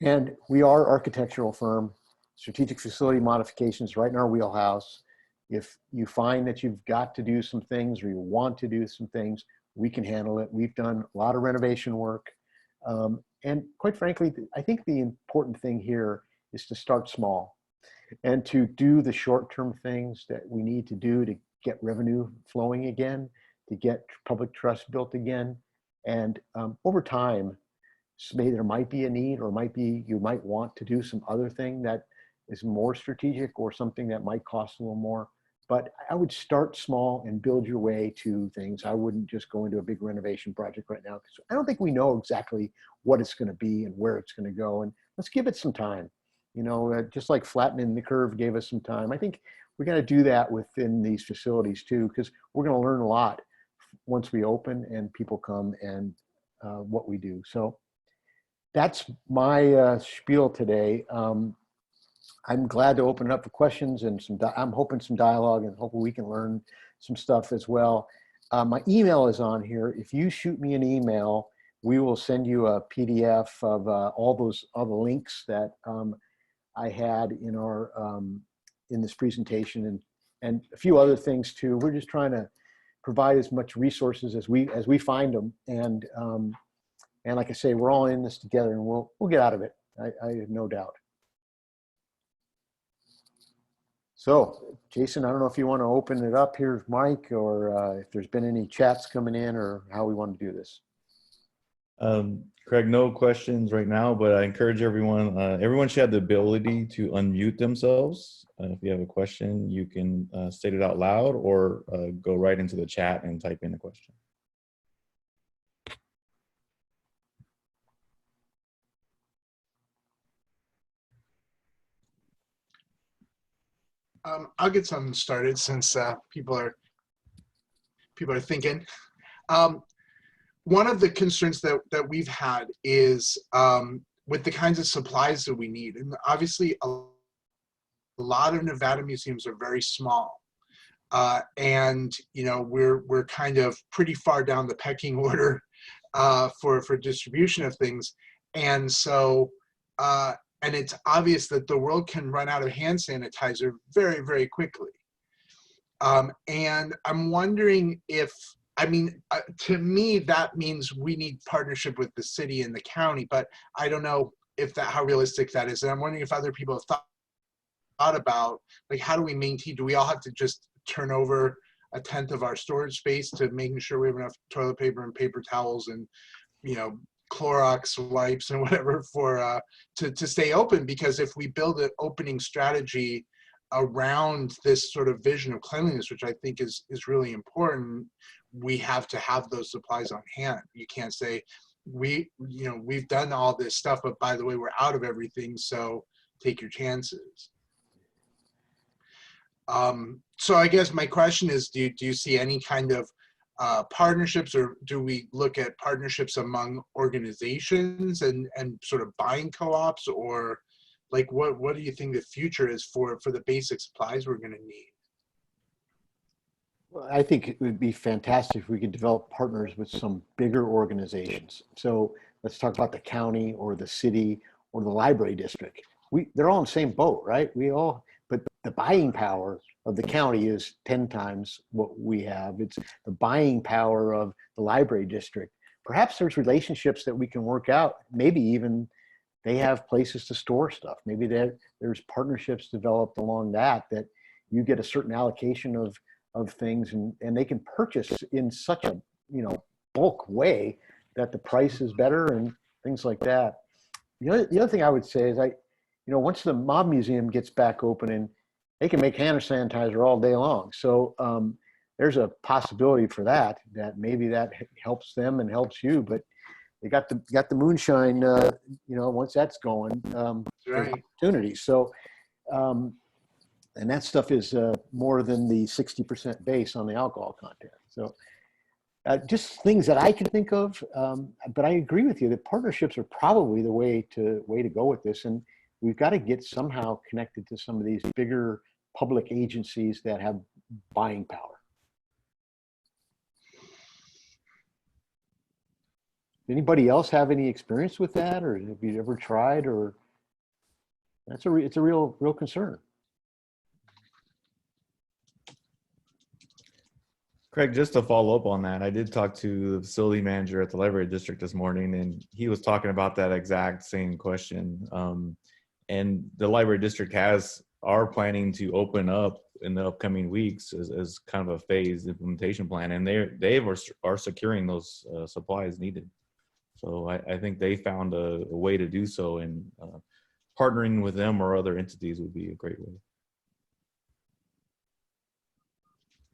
And we are an architectural firm. Strategic facility modifications right in our wheelhouse. If you find that you've got to do some things or you want to do some things, we can handle it. We've done a lot of renovation work. And quite frankly, I think the important thing here is to start small and to do the short-term things that we need to do to get revenue flowing again, to get public trust built again. And over time, there might be a need, or you might want to do some other thing that is more strategic or something that might cost a little more. But I would start small and build your way to things. I wouldn't just go into a big renovation project right now, because I don't think we know exactly what it's going to be and where it's going to go. And let's give it some time. You know, just like flattening the curve gave us some time. I think we're going to do that within these facilities too, because we're going to learn a lot once we open and people come and what we do. So that's my spiel today. I'm glad to open it up for questions and I'm hoping some dialogue, and hopefully we can learn some stuff as well. My email is on here. If you shoot me an email, we will send you a PDF of all the links that I had in this presentation, and a few other things too. We're just trying to provide as much resources as we find them, and like I say, we're all in this together, and we'll get out of it. I have no doubt. So, Jason, I don't know if you want to open it up. Here's Mike, or if there's been any chats coming in, or how we want to do this. Craig, no questions right now, but I encourage everyone. Everyone should have the ability to unmute themselves. If you have a question, you can state it out loud, or go right into the chat and type in a question. I'll get something started since people are thinking. One of the concerns that we've had is with the kinds of supplies that we need, and obviously a lot of Nevada museums are very small, and you know we're kind of pretty far down the pecking order for distribution of things, and so. And it's obvious that the world can run out of hand sanitizer very, very quickly. And I'm wondering if, to me, that means we need partnership with the city and the county, but I don't know if how realistic that is. And I'm wondering if other people have thought about, like, how do we maintain, do we all have to just turn over 1/10 of our storage space to making sure we have enough toilet paper and paper towels and, you know, Clorox wipes and whatever for to stay open? Because if we build an opening strategy around this sort of vision of cleanliness, which I think is really important, we have to have those supplies on hand. You can't say we've done all this stuff, but by the way, we're out of everything, so take your chances. So I guess my question is, do you see any kind of partnerships, or do we look at partnerships among organizations and sort of buying co-ops, or like what do you think the future is for the basic supplies we're going to need? Well, I think it would be fantastic if we could develop partners with some bigger organizations. So let's talk about the county or the city or the library district. They're all in the same boat, right? But the buying power of the county is 10 times what we have. It's the buying power of the library district. Perhaps there's relationships that we can work out. Maybe even they have places to store stuff. Maybe there's partnerships developed along that you get a certain allocation of things, and they can purchase in such a bulk way that the price is better and things like that. The other thing I would say is once the Mob Museum gets back open, and they can make hand sanitizer all day long. So there's a possibility for that maybe that helps them and helps you, but they got the moonshine, once that's going, there's Right. opportunities. So, and that stuff is more than the 60% base on the alcohol content. So just things that I can think of, but I agree with you that partnerships are probably the way to go with this. And we've got to get somehow connected to some of these bigger public agencies that have buying power. Anybody else have any experience with that, or have you ever tried? Or it's a real concern. Craig, just to follow up on that, I did talk to the facility manager at the library district this morning, and he was talking about that exact same question. And the library district are planning to open up in the upcoming weeks as kind of a phased implementation plan, and they are securing those supplies needed. So I think they found a way to do so, and partnering with them or other entities would be a great way.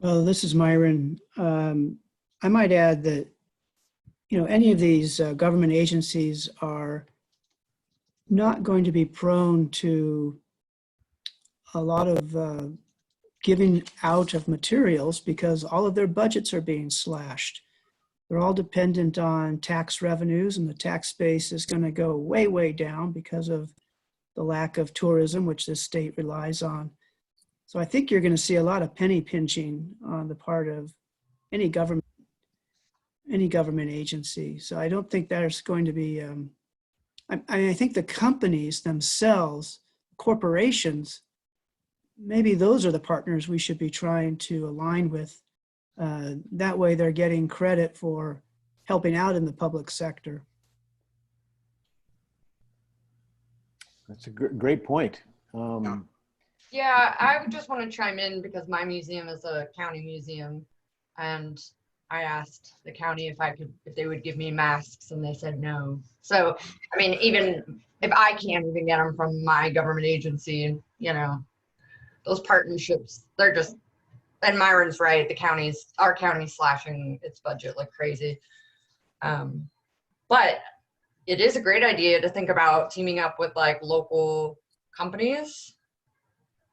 Well, this is Myron. I might add that, any of these government agencies are not going to be prone to a lot of giving out of materials because all of their budgets are being slashed. They're all dependent on tax revenues, and the tax base is going to go way, way down because of the lack of tourism, which this state relies on. So I think you're going to see a lot of penny pinching on the part of any government agency. So I don't think there's going to be, I think the companies themselves, corporations, maybe those are the partners we should be trying to align with. That way they're getting credit for helping out in the public sector. That's a great point. Yeah, I would just want to chime in because my museum is a county museum, and I asked the county if they would give me masks, and they said no. So, I mean, even if I can't even get them from my government agency, those partnerships, they're just, and Myron's right, our county's slashing its budget like crazy. But it is a great idea to think about teaming up with like local companies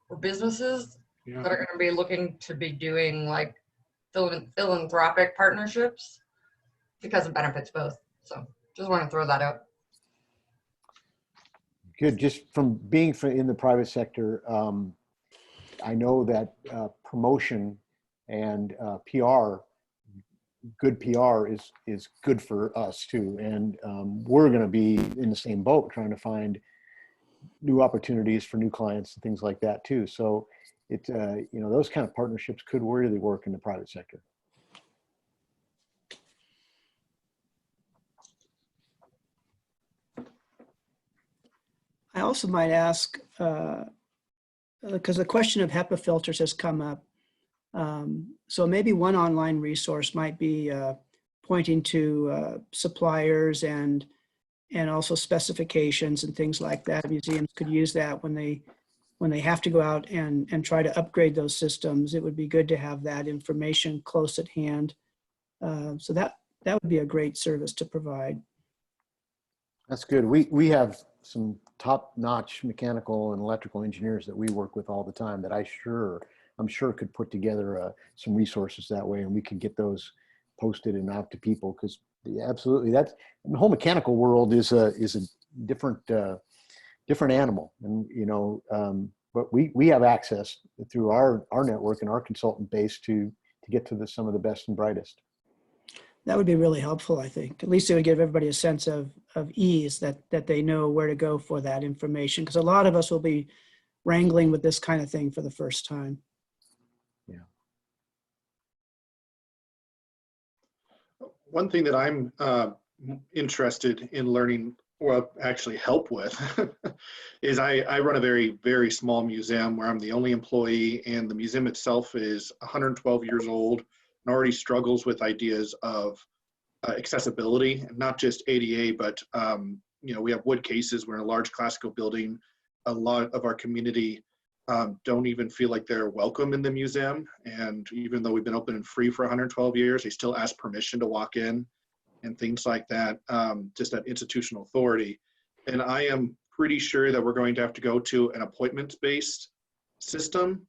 or businesses that are going to be looking to be doing like philanthropic partnerships because it benefits both. So just want to throw that out. Good. Just from being in the private sector, I know that promotion and PR, good PR is good for us too. And we're going to be in the same boat trying to find new opportunities for new clients and things like that too. So those kind of partnerships could really work in the private sector. I also might ask, because the question of HEPA filters has come up. So maybe one online resource might be pointing to suppliers and also specifications and things like that. Museums could use that when they have to go out and try to upgrade those systems. It would be good to have that information close at hand. So that would be a great service to provide. That's good. We have some top-notch mechanical and electrical engineers that we work with all the time that I sure I'm sure could put together some resources that way, and we can get those posted and out to people, because absolutely, the whole mechanical world is a different different animal, and but we have access through our network and our consultant base to get to some of the best and brightest. That would be really helpful, I think. At least it would give everybody a sense of ease, that they know where to go for that information, because a lot of us will be wrangling with this kind of thing for the first time. Yeah. One thing that I'm interested in learning, well, actually help with, is I run a very, very small museum where I'm the only employee, and the museum itself is 112 years old and already struggles with ideas of accessibility, and not just ADA, but we have wood cases. We're in a large classical building. A lot of our community don't even feel like they're welcome in the museum. And even though we've been open and free for 112 years, they still ask permission to walk in and things like that, just that institutional authority. And I am pretty sure that we're going to have to go to an appointment-based system.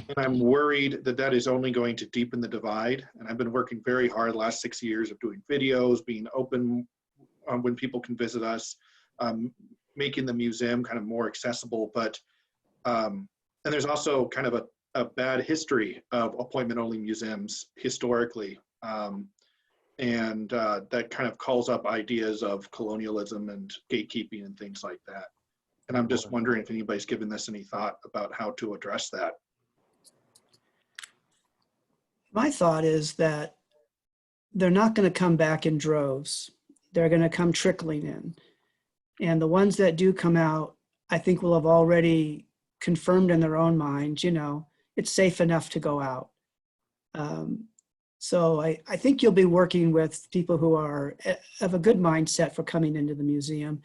And I'm worried that that is only going to deepen the divide. And I've been working very hard the last 6 years of doing videos, being open when people can visit us, making the museum kind of more accessible. But, and there's also kind of a bad history of appointment-only museums historically. And that kind of calls up ideas of colonialism and gatekeeping and things like that. And I'm just wondering if anybody's given this any thought about how to address that. My thought is that they're not going to come back in droves. They're going to come trickling in. And the ones that do come out, I think will have already confirmed in their own minds, it's safe enough to go out. So I think you'll be working with people who have a good mindset for coming into the museum.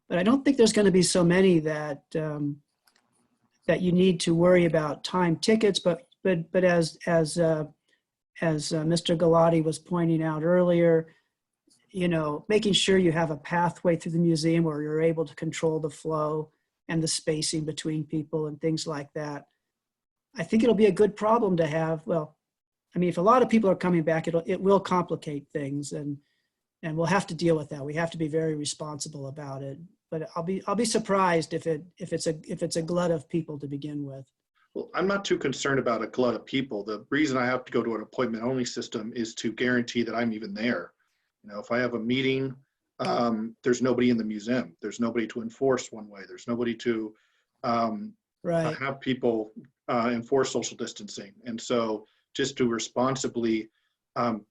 But I don't think there's going to be so many that you need to worry about time tickets. But as Mr. Galati was pointing out earlier, making sure you have a pathway through the museum where you're able to control the flow and the spacing between people and things like that. I think it'll be a good problem to have. Well, I mean, if a lot of people are coming back, it will complicate things, and we'll have to deal with that. We have to be very responsible about it. But I'll be surprised if it's a glut of people to begin with. Well, I'm not too concerned about a glut of people. The reason I have to go to an appointment-only system is to guarantee that I'm even there. If I have a meeting, there's nobody in the museum. There's nobody to enforce one way. There's nobody to have people enforce social distancing. And so just to responsibly have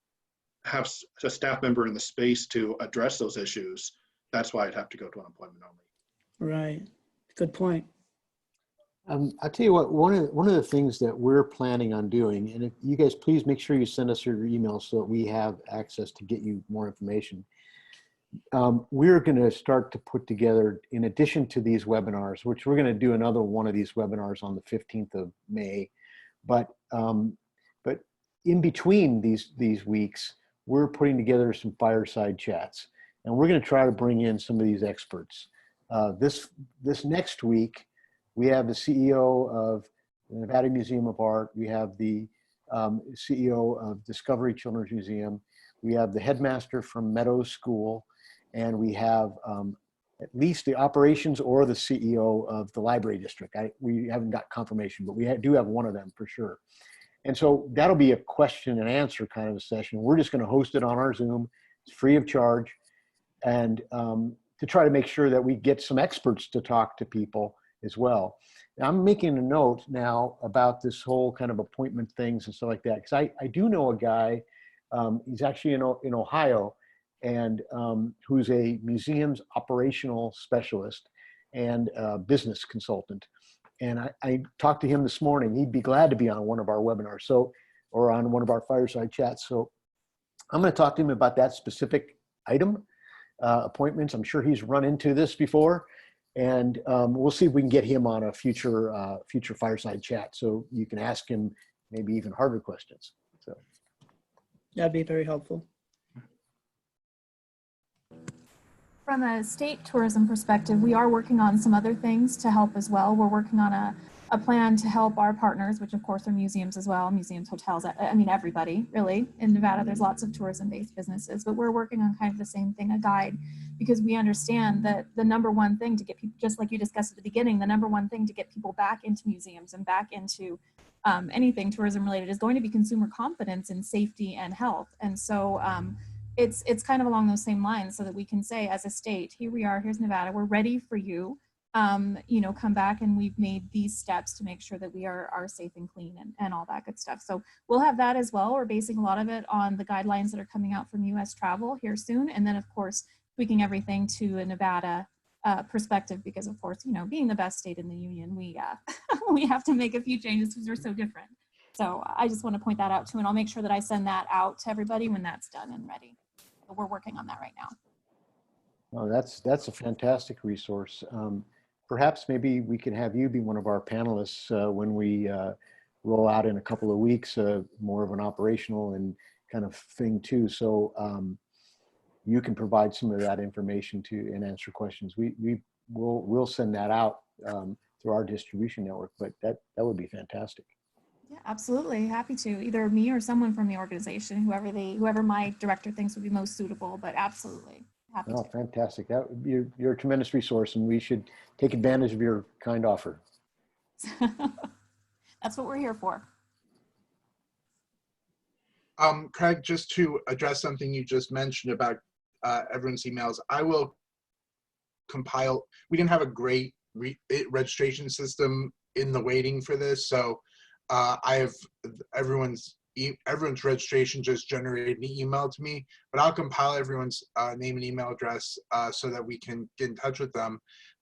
a staff member in the space to address those issues, that's why I'd have to go to an appointment only. Right. Good point. I'll tell you what, one of the things that we're planning on doing, and if you guys please make sure you send us your emails so that we have access to get you more information. We're going to start to put together, in addition to these webinars, which we're going to do another one of these webinars on the 15th of May, but in between these weeks, we're putting together some fireside chats, and we're going to try to bring in some of these experts. This next week, we have the CEO of the Nevada Museum of Art. We have the CEO of Discovery Children's Museum. We have the headmaster from Meadows School. And we have at least the operations or the CEO of the library district. We haven't got confirmation, but we do have one of them for sure. And so that'll be a question and answer kind of a session. We're just going to host it on our Zoom. It's free of charge. And to try to make sure that we get some experts to talk to people as well. Now, I'm making a note now about this whole kind of appointment things and stuff like that, because I do know a guy, he's actually in Ohio, and who's a museum's operational specialist and business consultant. And I talked to him this morning. He'd be glad to be on one of our webinars, or on one of our fireside chats. So I'm going to talk to him about that specific item, appointments. I'm sure he's run into this before. And we'll see if we can get him on a future fireside chat, so you can ask him maybe even harder questions. So that'd be very helpful. From a state tourism perspective, we are working on some other things to help as well. We're working on a plan to help our partners, which of course are museums as well, museums, hotels, I mean, everybody really. In Nevada, there's lots of tourism-based businesses, but we're working on kind of the same thing, a guide, because we understand that the number one thing to get people, just like you discussed at the beginning, the number one thing to get people back into museums and back into anything tourism related is going to be consumer confidence in safety and health. And so it's kind of along those same lines, so that we can say as a state, here we are, here's Nevada, we're ready for you. You know, come back, and we've made these steps to make sure that we are safe and clean and all that good stuff. So we'll have that as well. We're basing a lot of it on the guidelines that are coming out from US travel here soon. And then of course, tweaking everything to a Nevada perspective, because of course, you know, being the best state in the union, we we have to make a few changes because we're so different. So I just want to point that out too, and I'll make sure that I send that out to everybody when that's done and ready. But we're working on that right now. Well, that's a fantastic resource. Perhaps maybe we can have you be one of our panelists when we roll out in a couple of weeks, more of an operational and kind of thing too. So you can provide some of that information to and answer questions. We'll send that out through our distribution network, but that would be fantastic. Yeah, absolutely. Happy to. Either me or someone from the organization, whoever my director thinks would be most suitable, but absolutely. Happy Oh, to. fantastic. You're a tremendous resource, and we should take advantage of your kind offer. That's what we're here for. Craig, just to address something you just mentioned about everyone's emails, I will compile. We didn't have a great registration system in the waiting for this, so I have everyone's registration just generated an email to me, but I'll compile everyone's name and email address so that we can get in touch with them,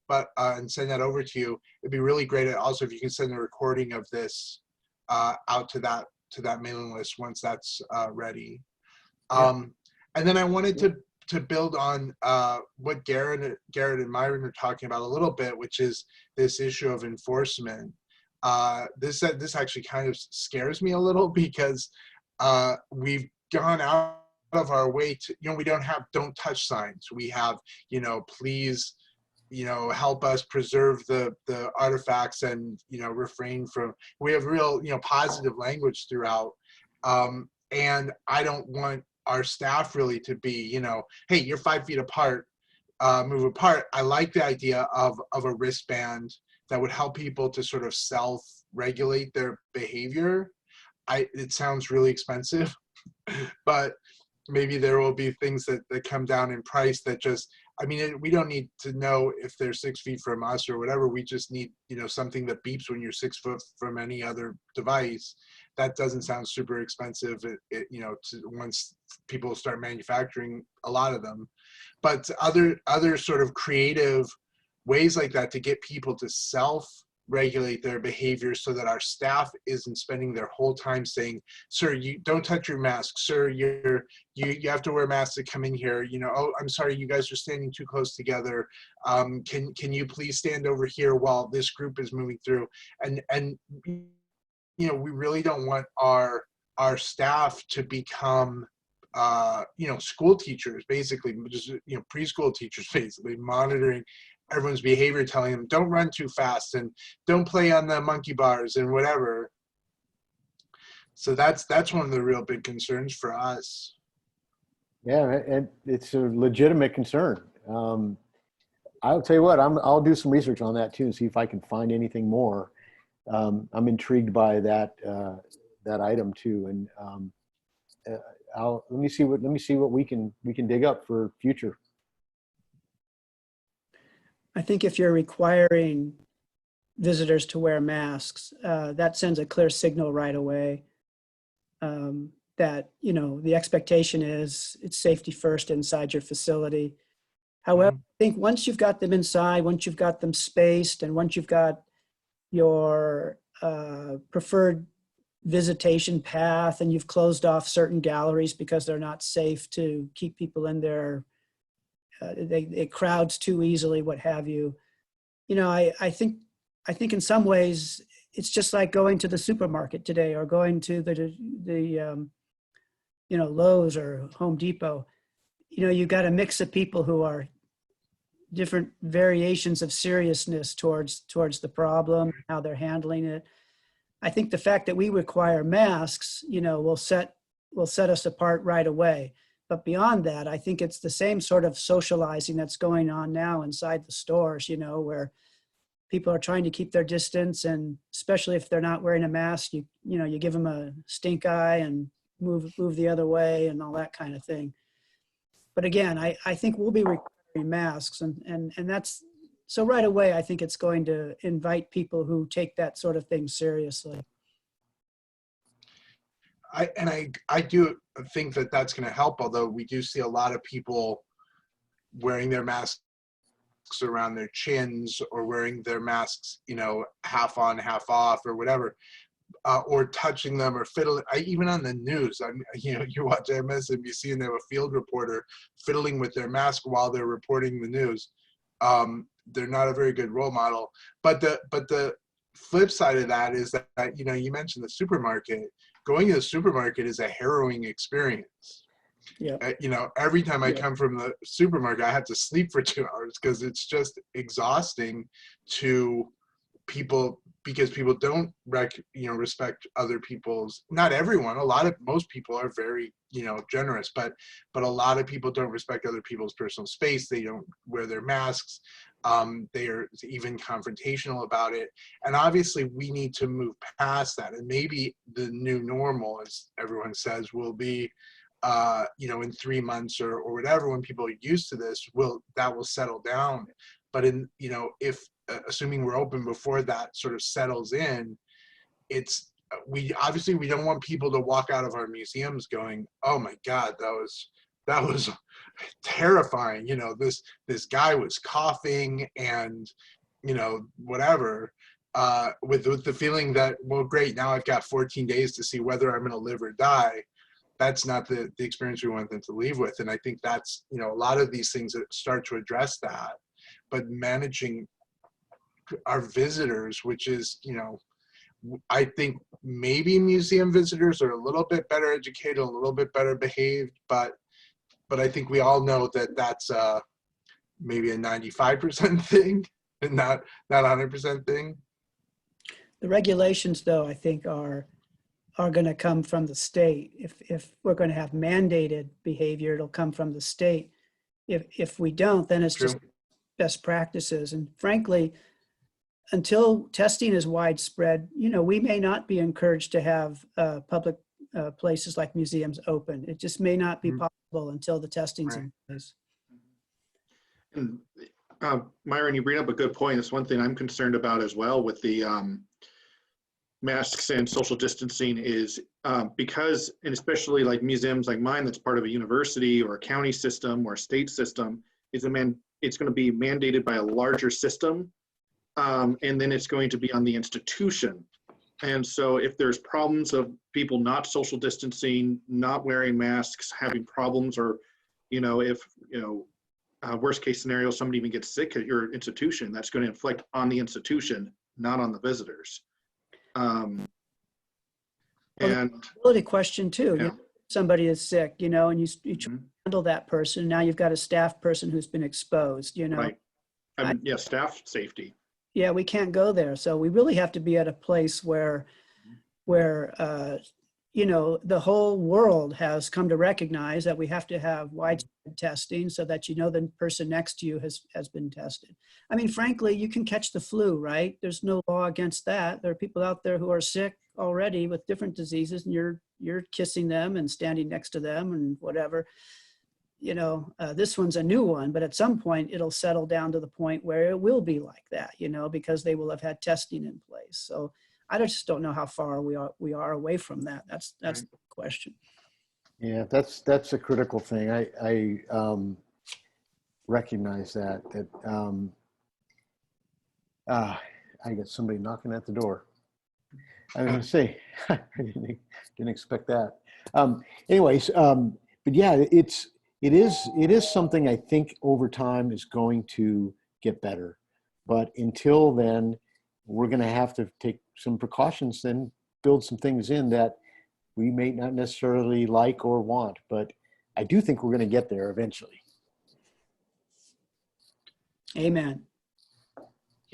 but and send that over to you. It'd be really great. Also, if you can send a recording of this out to that mailing list once that's ready. Yeah. And then I wanted to build on what Garrett and Myron are talking about a little bit, which is this issue of enforcement. This actually kind of scares me a little, because we've gone out of our way to, you know, we don't have don't touch signs. We have, you know, please, you know, help us preserve the artifacts and, you know, refrain from, we have real, you know, positive language throughout. And I don't want our staff really to be, you know, hey, you're 5 feet apart, move apart. I like the idea of a wristband that would help people to sort of self-regulate their behavior. It sounds really expensive, but maybe there will be things that come down in price that just, I mean, we don't need to know if they're 6 feet from us or whatever. We just need, you know, something that beeps when you're 6 foot from any other device. That doesn't sound super expensive, you know, once people start manufacturing a lot of them. But other sort of creative ways like that to get people to self-regulate their behavior, so that our staff isn't spending their whole time saying, sir, you don't touch your mask, sir, you have to wear a mask to come in here, you know, oh, I'm sorry, you guys are standing too close together, can you please stand over here while this group is moving through. And you know, we really don't want our staff to become you know, school teachers, basically, just, you know, preschool teachers, basically monitoring everyone's behavior, telling them don't run too fast and don't play on the monkey bars and whatever. So that's one of the real big concerns for us. Yeah, and it's a legitimate concern. I'll tell you what, I'll do some research on that too and see if I can find anything more. I'm intrigued by that item too, and let me see what we can dig up for future. I think if you're requiring visitors to wear masks, that sends a clear signal right away that, you know, the expectation is it's safety first inside your facility. However, I think once you've got them inside, once you've got them spaced, and once you've got your preferred visitation path, and you've closed off certain galleries because they're not safe to keep people in there, it crowds too easily, what have you. You know, I think in some ways it's just like going to the supermarket today, or going to the you know, Lowe's or Home Depot. You know, you've got a mix of people who are different variations of seriousness towards the problem, how they're handling it. I think the fact that we require masks, will set us apart right away. But beyond that, I think it's the same sort of socializing that's going on now inside the stores, where people are trying to keep their distance, and especially if they're not wearing a mask, you give them a stink eye and move the other way and all that kind of thing. But again, I think we'll be requiring masks, and that's so right away. I think it's going to invite people who take that sort of thing seriously. I do think that that's going to help, although we do see a lot of people wearing their masks around their chins, or wearing their masks, half on, half off, or whatever, or touching them or fiddling. Even on the news, you watch MSNBC and they have a field reporter fiddling with their mask while they're reporting the news. They're not a very good role model. But the flip side of that is that you mentioned the supermarket. Going to the supermarket is a harrowing experience. Yeah. Every time I come from the supermarket, I have to sleep for 2 hours because it's just exhausting to people, because people don't respect other people's, not everyone, most people are very, generous, but a lot of people don't respect other people's personal space. They don't wear their masks. They are even confrontational about it. And obviously we need to move past that. And maybe the new normal, as everyone says, will be, in 3 months or whatever, when people are used to this, that will settle down. But if assuming we're open before that sort of settles in, we don't want people to walk out of our museums going, oh my God, that was terrifying. This guy was coughing and, whatever, with the feeling that, well, great, now I've got 14 days to see whether I'm going to live or die. That's not the experience we want them to leave with. And I think that's, a lot of these things that start to address that, but managing our visitors, which is, I think maybe museum visitors are a little bit better educated, a little bit better behaved, but I think we all know that that's maybe a 95% thing and not 100% thing. The regulations, though, I think are going to come from the state. If we're going to have mandated behavior, it'll come from the state. If we don't, then it's just best practices. And frankly, until testing is widespread, we may not be encouraged to have public places like museums open. It just may not be possible until the testing's in place. And Myron, you bring up a good point. It's one thing I'm concerned about as well with the masks and social distancing is because, and especially like museums like mine, that's part of a university or a county system or a state system, it's going to be mandated by a larger system. And then it's going to be on the institution. And so if there's problems of people not social distancing, not wearing masks, having problems, or, worst case scenario, somebody even gets sick at your institution, that's going to inflict on the institution, not on the visitors. And the question too, somebody is sick, and you try to handle that person. Now you've got a staff person who's been exposed, Right. Staff safety. Yeah, we can't go there. So we really have to be at a place where the whole world has come to recognize that we have to have widespread testing so that the person next to you has been tested. I mean, frankly, you can catch the flu, right? There's no law against that. There are people out there who are sick already with different diseases, and you're kissing them and standing next to them and whatever. This one's a new one, but at some point it'll settle down to the point where it will be like that, because they will have had testing in place. So I just don't know how far we are away from that. That's the question. Yeah, that's a critical thing. I recognize that I got somebody knocking at the door. I was going to say, I didn't expect that. Anyways, but yeah, it is something I think over time is going to get better. But until then, we're going to have to take some precautions, then build some things in that we may not necessarily like or want. But I do think we're going to get there eventually. Amen.